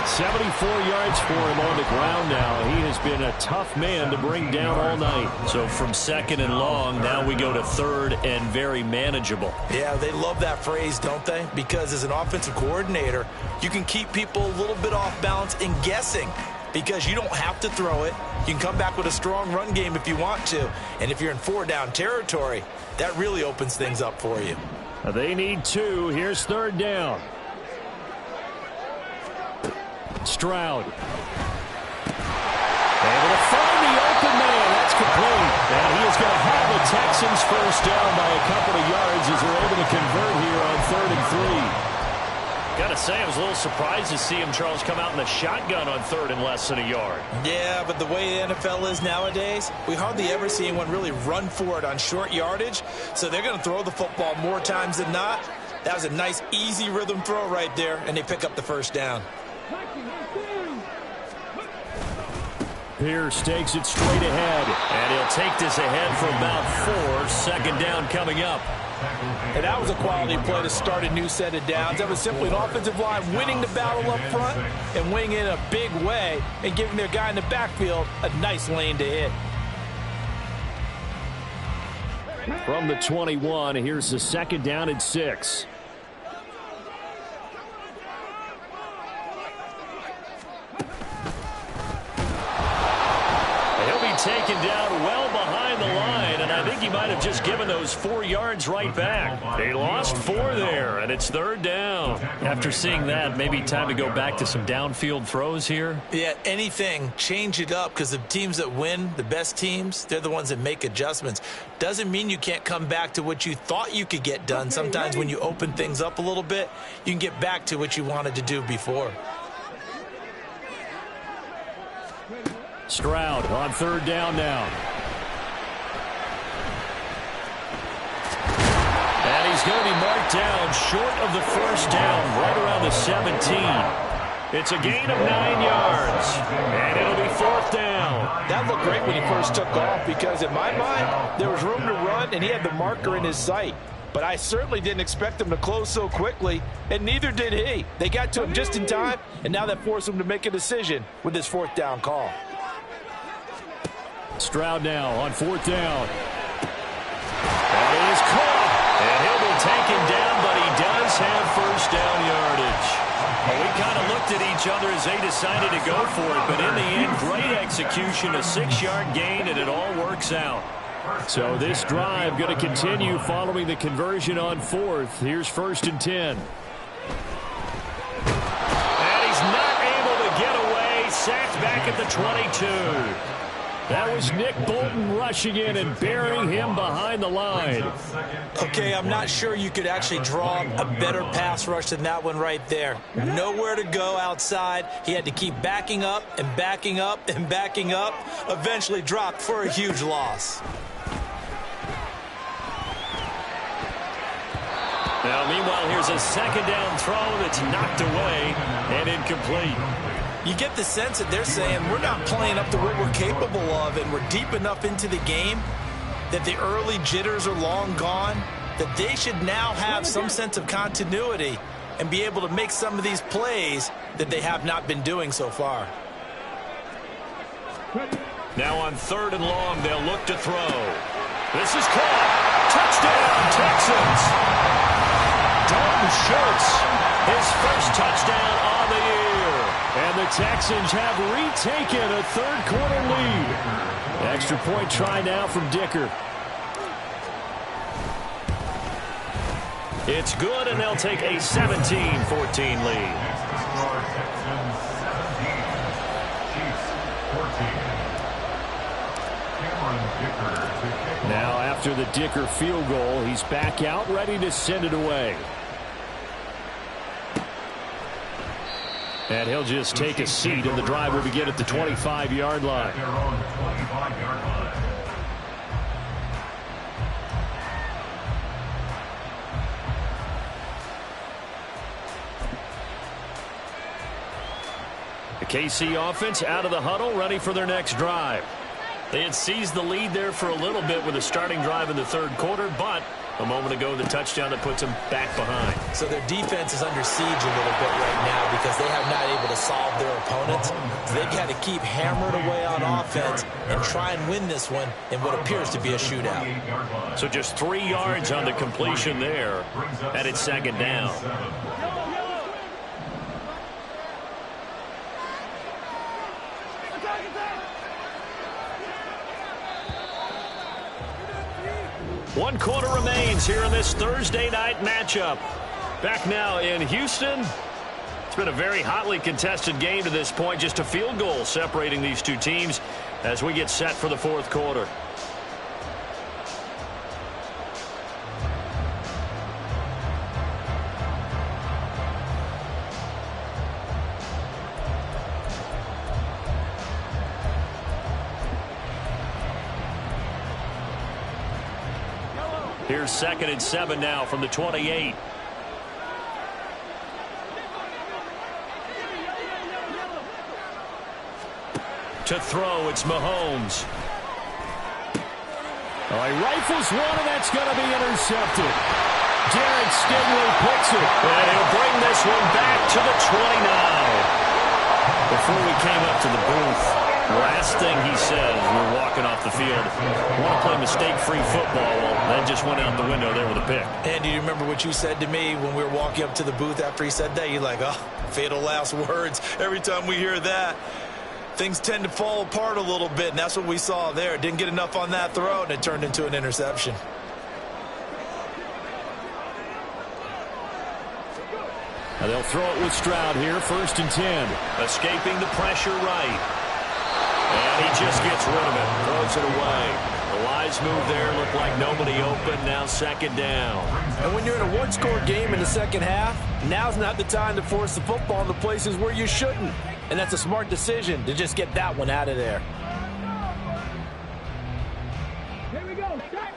74 yards for him on the ground now. He has been a tough man to bring down all night. So from second and long, now we go to third and very manageable. Yeah, they love that phrase, don't they? Because as an offensive coordinator, you can keep people a little bit off balance and guessing. Because you don't have to throw it. You can come back with a strong run game if you want to. And if you're in 4-down territory, that really opens things up for you. They need 2. Here's third down. Stroud. Able to find the open man. That's complete. And he is going to have the Texans first down by a couple of yards as they're able to convert here on 3rd and 3. Got to say, I was a little surprised to see him, Charles, come out in the shotgun on third and less than a yard. Yeah, but the way the NFL is nowadays, we hardly ever see anyone really run for it on short yardage. So they're going to throw the football more times than not. That was a nice, easy rhythm throw right there, and they pick up the first down. Pierce takes it straight ahead. And he'll take this ahead for about 4. Second down coming up. And that was a quality play to start a new set of downs. That was simply an offensive line winning the battle up front and winning in a big way and giving their guy in the backfield a nice lane to hit. From the 21, here's the second down and 6. Taken down well behind the line, and I think he might have just given those 4 yards right back. They lost 4 there, and it's third down. After seeing that, maybe time to go back to some downfield throws here. Yeah, anything, change it up, because the teams that win, the best teams, they're the ones that make adjustments. Doesn't mean you can't come back to what you thought you could get done. Sometimes when you open things up a little bit, you can get back to what you wanted to do before. Stroud on third down now. And he's going to be marked down short of the first down, right around the 17. It's a gain of 9 yards, and it'll be 4th down. That looked great when he first took off because in my mind, there was room to run and he had the marker in his sight. But I certainly didn't expect him to close so quickly, and neither did he. They got to him just in time, and now that forced him to make a decision with his 4th down call. Stroud now on 4th down. That is caught, and he'll be taken down, but he does have first down yardage. Well, we kind of looked at each other as they decided to go for it, but in the end, great execution, a 6-yard gain, and it all works out. So this drive going to continue following the conversion on 4th. Here's 1st and 10. And he's not able to get away, sacked back back at the 22. That was Nick Bolton rushing in and burying him behind the line. Okay, I'm not sure you could actually draw a better pass rush than that one right there. Nowhere to go outside. He had to keep backing up and backing up and backing up. Eventually dropped for a huge loss. Now, meanwhile, here's a second down throw that's knocked away and incomplete. You get the sense that they're saying we're not playing up to what we're capable of, and we're deep enough into the game that the early jitters are long gone, that they should now have some sense of continuity and be able to make some of these plays that they have not been doing so far. Now on 3rd and long, they'll look to throw. This is caught. Touchdown, Texans. Dalton Schultz, his first touchdown on the year. And the Texans have retaken a third-quarter lead. Extra point try now from Dicker. It's good, and they'll take a 17-14 lead. Now after the Dicker field goal, he's back out, ready to send it away. And he'll just take a seat, and the drive will begin at the 25-yard line. The KC offense out of the huddle, ready for their next drive. They had seized the lead there for a little bit with a starting drive in the 3rd quarter, but a moment ago, the touchdown that puts them back behind. So their defense is under siege a little bit right now because they have not able to solve their opponents. So they've got to keep hammering away on offense and try and win this one in what appears to be a shootout. So just 3 yards on the completion there, and it's 2nd down. One quarter remains here in this Thursday night matchup. Back now in Houston. It's been a very hotly contested game to this point. Just a field goal separating these two teams as we get set for the 4th quarter. Here's 2nd and 7 now from the 28. To throw, it's Mahomes. Oh, he rifles one, and that's going to be intercepted. Derek Stingley picks it. And he'll bring this one back to the 29. Before we came up to the booth, last thing he said as we were walking off the field, want to play mistake-free football. Well, that just went out the window there with a pick. And do you remember what you said to me when we were walking up to the booth after he said that? You're like, oh, fatal last words. Every time we hear that, things tend to fall apart a little bit, and that's what we saw there. Didn't get enough on that throw, and it turned into an interception. And they'll throw it with Stroud here, 1st and 10. Escaping the pressure right. And he just gets rid of it. Throws it away. The wise move there. Looked like nobody open. Now 2nd down. And when you're in a one-score game in the second half, now's not the time to force the football in the places where you shouldn't. And that's a smart decision to just get that one out of there. Here we go. Start.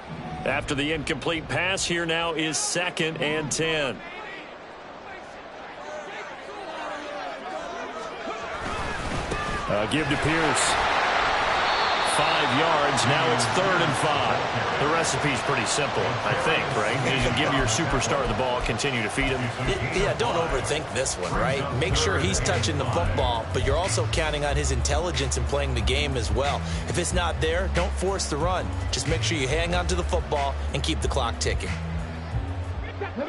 After the incomplete pass, here now is 2nd and 10. Give to Pierce. 5 yards. Now it's 3rd and 5. The recipe's pretty simple, I think, right? You give your superstar the ball, continue to feed him. Yeah, don't overthink this one, right? Make sure he's touching the football, but you're also counting on his intelligence in playing the game as well. If it's not there, don't force the run. Just make sure you hang on to the football and keep the clock ticking.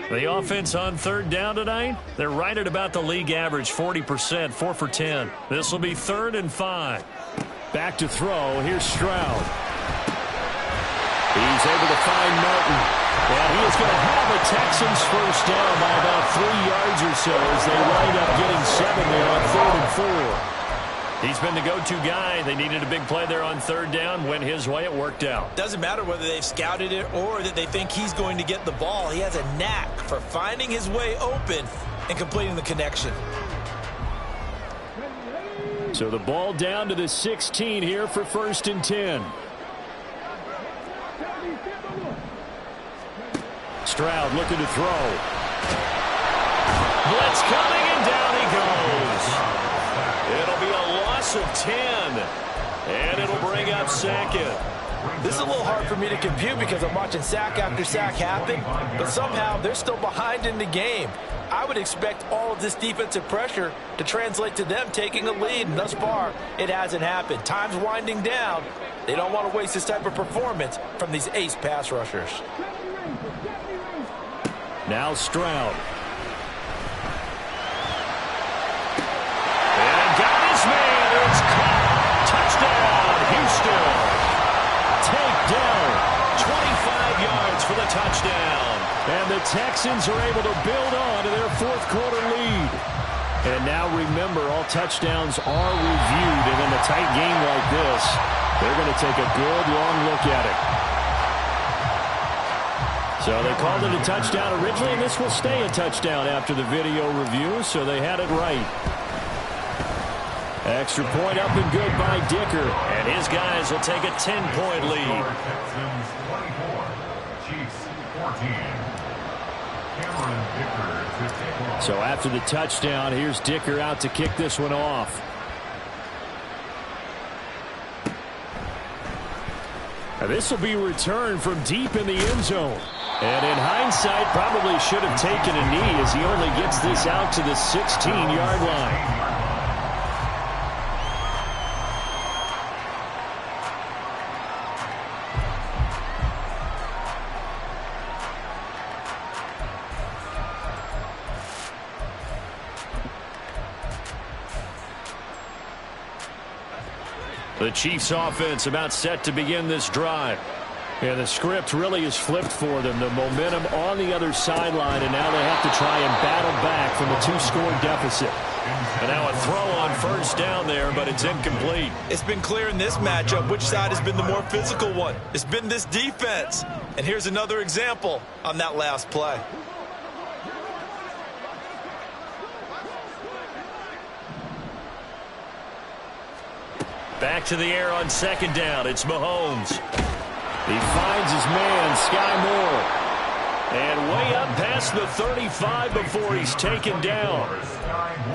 The offense on 3rd down tonight, they're right at about the league average, 40%, 4 for 10. This will be 3rd and 5. Back to throw. Here's Stroud. He's able to find Martin. And he is going to have a Texans first down by about 3 yards or so as they wind up getting 7 there on 3rd and 4. He's been the go-to guy. They needed a big play there on third down. Went his way. It worked out. Doesn't matter whether they've scouted it or that they think he's going to get the ball. He has a knack for finding his way open and completing the connection. So the ball down to the 16 here for 1st and 10. Stroud looking to throw. Blitz coming, and down he goes. It'll be a loss of 10, and it'll bring up second. This is a little hard for me to compute because I'm watching sack after sack happen, but somehow they're still behind in the game. I would expect all of this defensive pressure to translate to them taking a lead, and thus far, it hasn't happened. Time's winding down. They don't want to waste this type of performance from these ace pass rushers. Now Stroud. And got his man. It's caught. Touchdown, Houston. Takedown. 25 yards for the touchdown. And the Texans are able to build on to their 4th quarter lead. And now remember, all touchdowns are reviewed. And in a tight game like this, they're going to take a good long look at it. So they called it a touchdown originally, and this will stay a touchdown after the video review, so they had it right. Extra point up and good by Dicker. And his guys will take a 10-point lead. Texans 24, Chiefs 14. Cameron Dicker to take off. So after the touchdown, here's Dicker out to kick this one off. Now this will be returned from deep in the end zone. And in hindsight, probably should have taken a knee as he only gets this out to the 16-yard line. The Chiefs offense about set to begin this drive. And the script really is flipped for them. The momentum on the other sideline, and now they have to try and battle back from a 2-score deficit. And now a throw on first down there, but it's incomplete. It's been clear in this matchup which side has been the more physical one. It's been this defense. And here's another example on that last play. Back to the air on second down. It's Mahomes. He finds his man, Sky Moore. And way up past the 35 before he's taken down.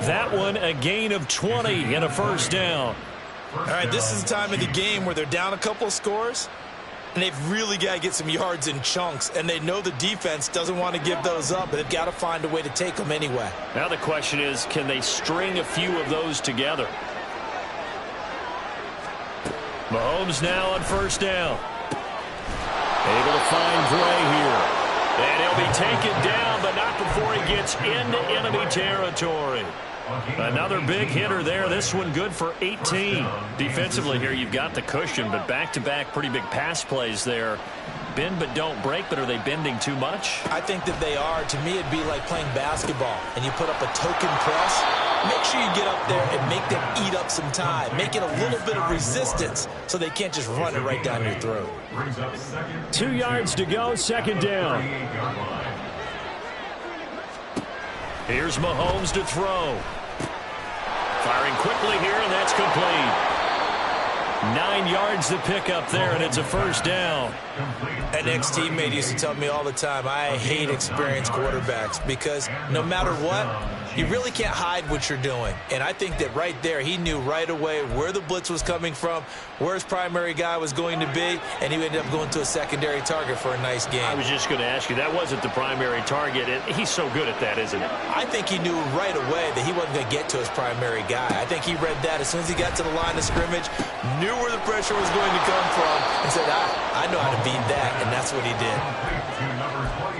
That one a gain of 20 and a first down. All right, this is the time of the game where they're down a couple of scores, and they've really got to get some yards in chunks, and they know the defense doesn't want to give those up, but they've got to find a way to take them anyway. Now the question is, can they string a few of those together? Mahomes now on first down. Able to find Gray here. And he'll be taken down, but not before he gets into enemy territory. Another big hitter there. This one good for 18. Defensively here, you've got the cushion, but back-to-back pretty big pass plays there. Bend but don't break, but are they bending too much? I think that they are. To me, it'd be like playing basketball, and you put up a token press. Make sure you get up there and make them eat up some time. Make it a little bit of resistance so they can't just run it right down your throat. 2 yards to go, second down. Here's Mahomes to throw. Firing quickly here, and that's complete. 9 yards to pick up there, and it's a first down. An ex-teammate used to tell me all the time, I hate experienced quarterbacks because no matter what, you really can't hide what you're doing. And I think that right there, he knew right away where the blitz was coming from, where his primary guy was going to be, and he ended up going to a secondary target for a nice game. I was just going to ask you, that wasn't the primary target, and he's so good at that, isn't he? I think he knew right away that he wasn't going to get to his primary guy. I think he read that as soon as he got to the line of scrimmage, knew where the pressure was going to come from, and said, I know how to beat that, and that's what he did.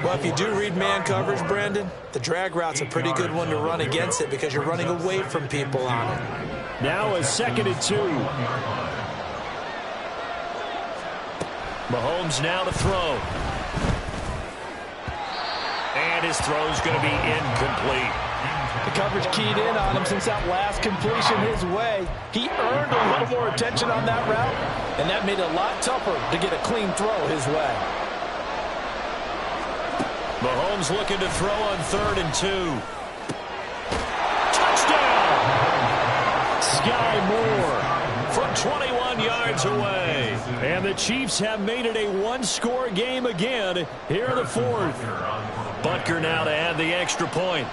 Well, if you do read man coverage, Brandon, the drag route's a pretty good one to run against it because you're running away from people on it. Now a 2nd and 2. Mahomes now to throw. And his throw's going to be incomplete. The coverage keyed in on him since that last completion his way. He earned a little more attention on that route, and that made it a lot tougher to get a clean throw his way. Mahomes looking to throw on 3rd and 2. Touchdown! Sky Moore from 21 yards away. And the Chiefs have made it a one-score game again here in the 4th. Butker now to add the extra point.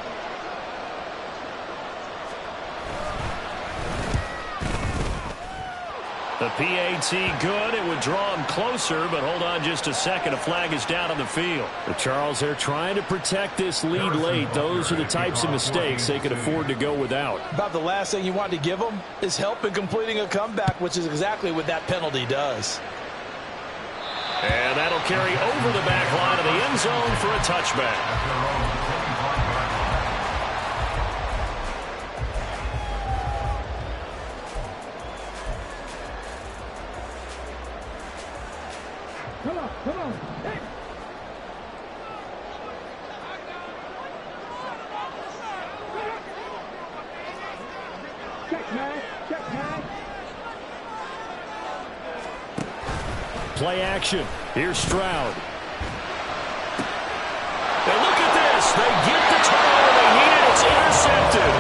The PAT good. It would draw him closer, but hold on just a second. A flag is down on the field. But Charles, they're trying to protect this lead late. Those are the types of mistakes they could afford to go without. About the last thing you want to give them is help in completing a comeback, which is exactly what that penalty does. And that'll carry over the back line of the end zone for a touchback. Come on. Hey. Check, man. Play action. Here's Stroud. And look at this. They get the turnover they needed. It's intercepted.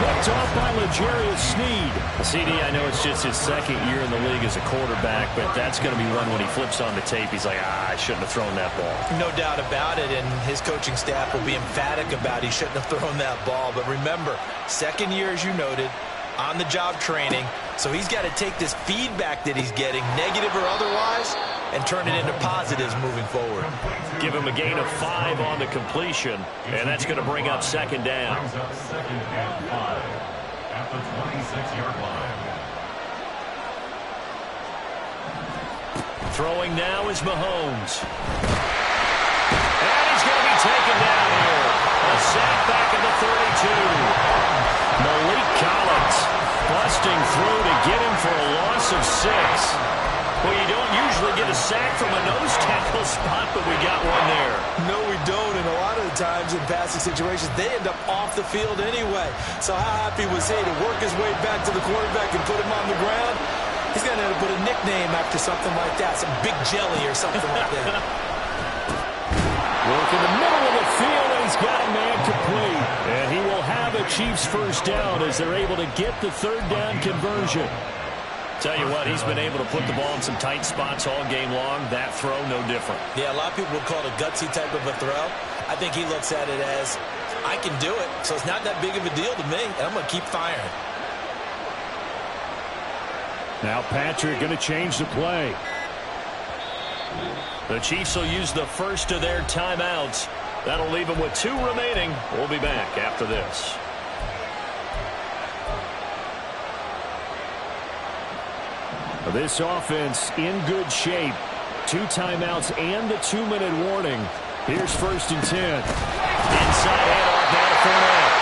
Picked off by L'Jarius Sneed. CD, I know it's just his 2nd year in the league as a quarterback, but that's going to be one when he flips on the tape. He's like, I shouldn't have thrown that ball. No doubt about it, and his coaching staff will be emphatic about he shouldn't have thrown that ball. But remember, 2nd year, as you noted, on-the-job training, so he's got to take this feedback that he's getting, negative or otherwise, and turn it into positives moving forward. Give him a gain of 5 on the completion, and that's going to bring up 2nd down. Brings up 2nd and 5 at the 26-yard line. Throwing now is Mahomes. And he's going to be taken down here. A sack back at the 32. Malik Collins busting through to get him for a loss of 6. Well, you don't usually get a sack from a nose tackle spot, but we got one there. No, we don't, and a lot of the times in passing situations, they end up off the field anyway. So how happy was he to work his way back to the quarterback and put him on the ground? He's going to have to put a nickname after something like that, some Big Jelly or something like that. Work in the middle of the field, and he's got a man complete. And he will have a Chiefs first down as they're able to get the 3rd down conversion. Tell you what, he's been able to put the ball in some tight spots all game long. That throw, no different. Yeah, a lot of people would call it a gutsy type of a throw. I think he looks at it as, I can do it, so it's not that big of a deal to me, and I'm going to keep firing. Now Patrick going to change the play. The Chiefs will use the first of their timeouts. That'll leave them with 2 remaining. We'll be back after this. This offense in good shape. 2 timeouts and the 2-minute warning. Here's 1st and 10. Inside handoff now to Fournette.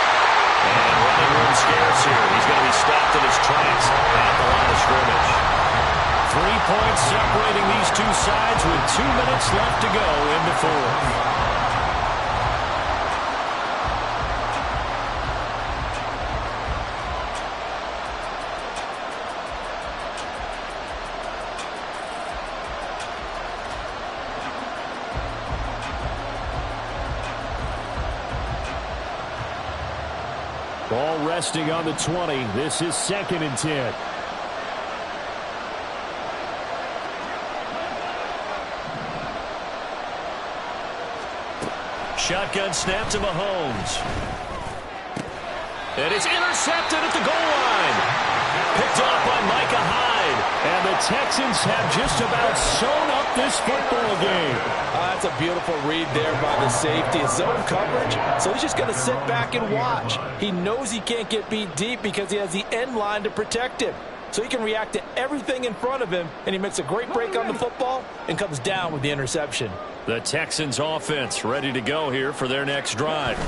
And running room scarce here. He's going to be stopped in his tracks at the line of scrimmage. 3 points separating these two sides with 2 minutes left to go in the 4th. Ball resting on the 20. This is 2nd and 10. Shotgun snap to Mahomes. And it's intercepted at the goal line. Picked off by Micah Hyde. And the Texans have just about sewn up this football game. That's a beautiful read there by the safety. It's zone coverage, so he's just going to sit back and watch. He knows he can't get beat deep because he has the end line to protect him. so he can react to everything in front of him, and he makes a great break on the football and comes down with the interception. The Texans offense ready to go here for their next drive.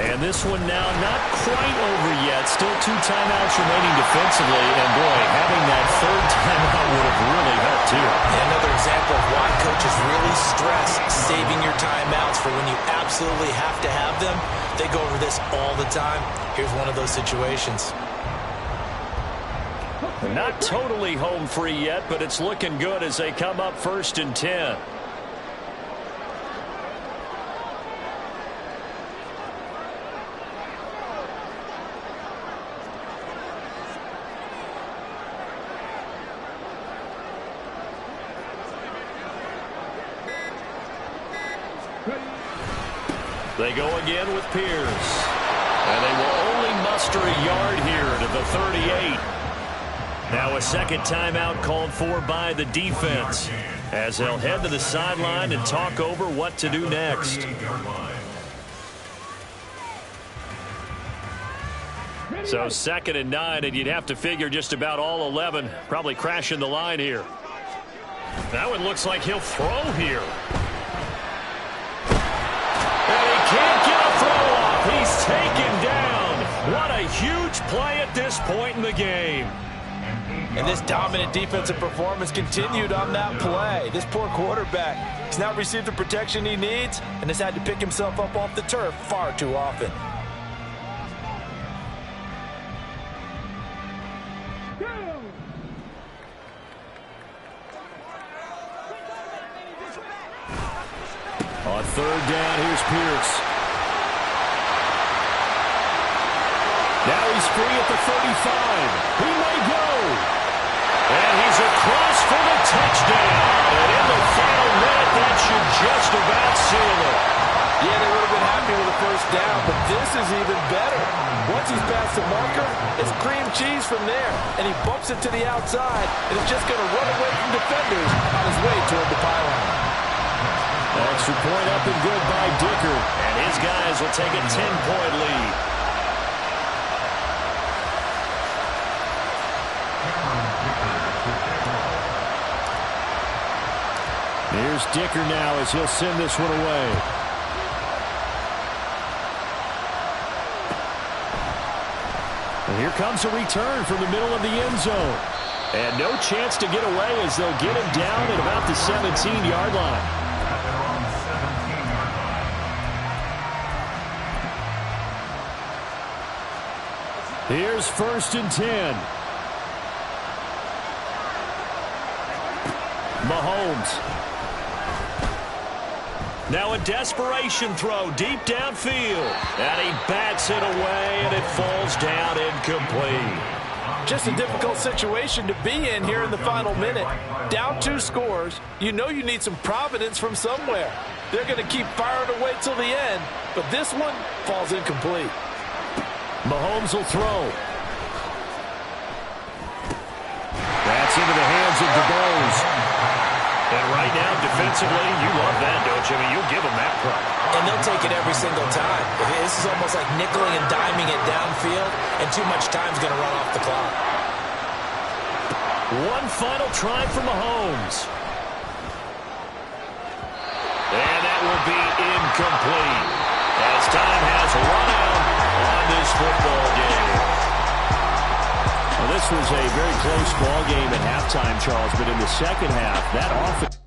And this one now not quite over yet. Still 2 timeouts remaining defensively. And, boy, having that 3rd timeout would have really helped, too. And another example of why coaches really stress saving your timeouts for when you absolutely have to have them. They go over this all the time. Here's one of those situations. Not totally home free yet, but it's looking good as they come up 1st and 10. They go again with Pierce. And they will only muster a yard here to the 38. Now a 2nd timeout called for by the defense as they'll head to the sideline and talk over what to do next. So 2nd and 9, and you'd have to figure just about all 11 probably crashing the line here. That one looks like he'll throw here. And he can't get a throw off. He's taken down. What a huge play at this point in the game. And this dominant defensive performance continued on that play. This poor quarterback, he's not received the protection he needs and has had to pick himself up off the turf far too often. On 3rd down, here's Pierce. Now he's free at the 35. He may go. And he's across for the touchdown. And in the final minute, that should just about seal it. Yeah, they would have been happy with the 1st down, but this is even better. Once he's past the marker, it's cream cheese from there. And he bumps it to the outside, and it's just going to run away from defenders on his way toward the pylon. Extra point up and good by Dicker. And his guys will take a 10-point lead. Here's Dicker now as he'll send this one away. And here comes a return from the middle of the end zone. And no chance to get away as they'll get him down at about the 17-yard line. Here's 1st and 10. Mahomes. Now a desperation throw deep downfield. And he bats it away, and it falls down incomplete. Just a difficult situation to be in here in the final minute. Down 2 scores. You know you need some providence from somewhere. They're going to keep firing away till the end, but this one falls incomplete. Mahomes will throw. That's into the hands of DeBose. And right now, defensively, you love that, don't you? I mean, you'll give them that credit. And they'll take it every single time. This is almost like nickeling and diming it downfield, and too much time's going to run off the clock. One final try for Mahomes. And that will be incomplete as time has run out on this football game. Well, this was a very close ball game at halftime, Charles, but in the second half, that offense